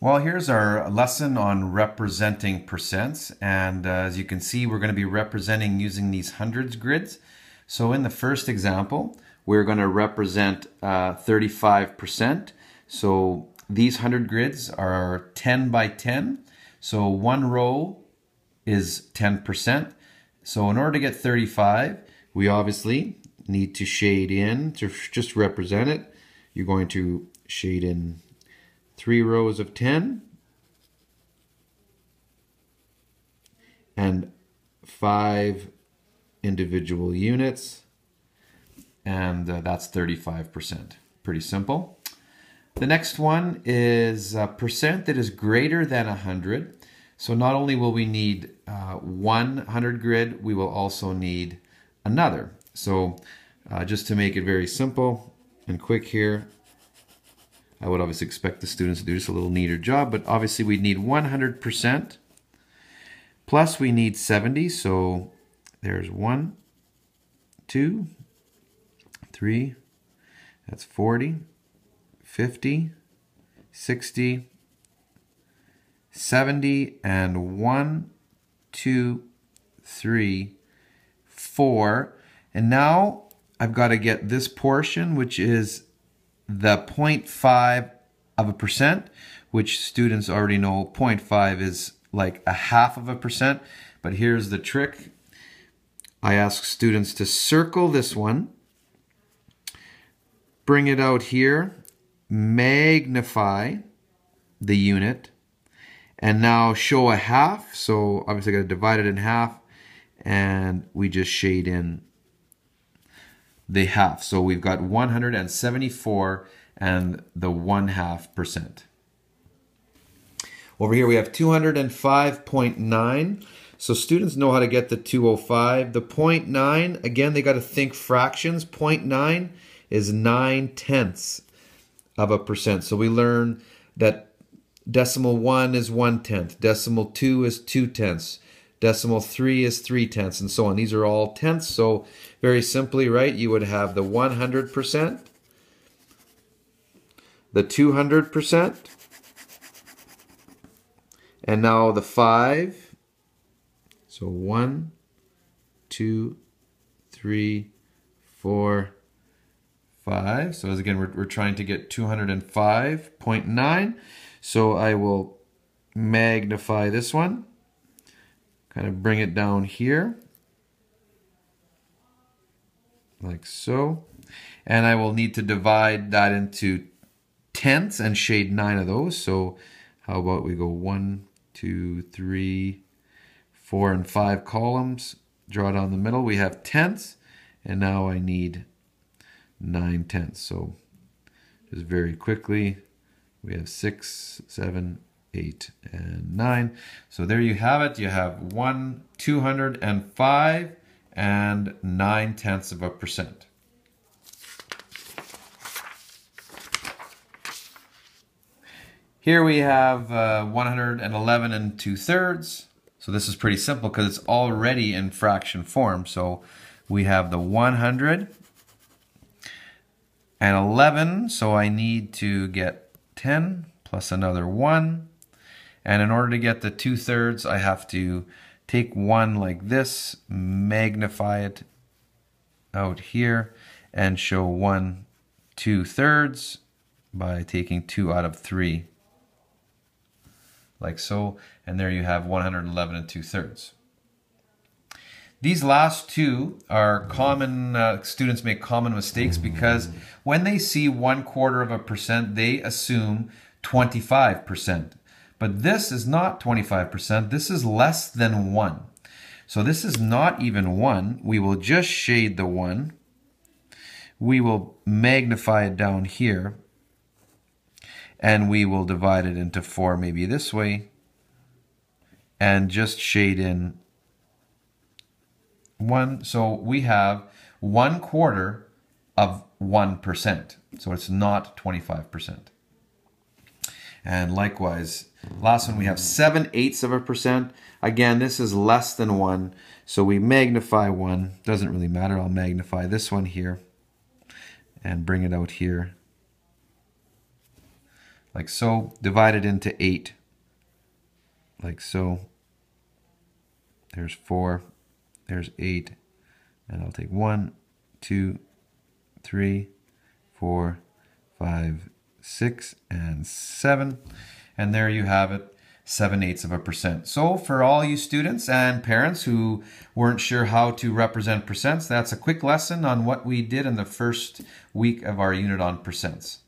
Well, here's our lesson on representing percents. And as you can see, we're going to be representing using these hundreds grids. So in the first example, we're going to represent 35%. So these 100 grids are 10 by 10. So one row is 10%. So in order to get 35, we obviously need to shade in to just represent it. You're going to shade in 3 rows of 10 and 5 individual units, and that's 35%. Pretty simple. The next one is a percent that is greater than 100. So not only will we need 100 grid, we will also need another. So just to make it very simple and quick here, I would obviously expect the students to do just a little neater job, but obviously we need 100%, plus we need 70, so there's 1, 2, 3, that's 40, 50, 60, 70, and 1, 2, 3, 4. And now I've got to get this portion, which is the 0.5 of a percent, which students already know 0.5 is like 0.5%. But here's the trick. I ask students to circle this one, bring it out here, magnify the unit, and now show a half. So obviously I got to divide it in half, and we just shade in the half. So we've got 174 and the 1/2%. Over here we have 205.9. So students know how to get the 205. The 0.9, again, they got to think fractions. 0.9 is 9/10 of a percent. So we learn that decimal 1 is 1/10, decimal 2 is 2/10, decimal 3 is 3/10, and so on. These are all tenths, so very simply, right, you would have the 100%, the 200%, and now the 5. So 1, 2, 3, 4, 5. So as again, we're trying to get 205.9. So I will magnify this one, kind of bring it down here, like so. And I will need to divide that into tenths and shade 9 of those. So how about we go 1, 2, 3, 4, and 5 columns, draw down the middle. We have tenths, and now I need 9/10. So just very quickly, we have 6, 7, 8, and 9. So there you have it. You have 205 and 9/10%. Here we have 111 2/3. So this is pretty simple because it's already in fraction form. So we have the 111. So I need to get 10 plus another 1. And in order to get the 2/3, I have to take 1 like this, magnify it out here, and show 1 2/3 by taking 2 out of 3. Like so, and there you have 111 2/3. These last two are common, students make common mistakes because when they see 1/4%, they assume 25%. But this is not 25%, this is less than 1. So this is not even 1. We will just shade the 1. We will magnify it down here. And we will divide it into 4, maybe this way, and just shade in 1. So we have 1/4 of 1%. So it's not 25%. And likewise, last one we have 7/8%. Again, this is less than 1. So we magnify 1. Doesn't really matter. I'll magnify this one here and bring it out here like so, divided into 8, like so. There's 4, there's 8, and I'll take 1, 2, 3, 4, 5, 6, and 7. And there you have it, 7/8%. So for all you students and parents who weren't sure how to represent percents, that's a quick lesson on what we did in the first week of our unit on percents.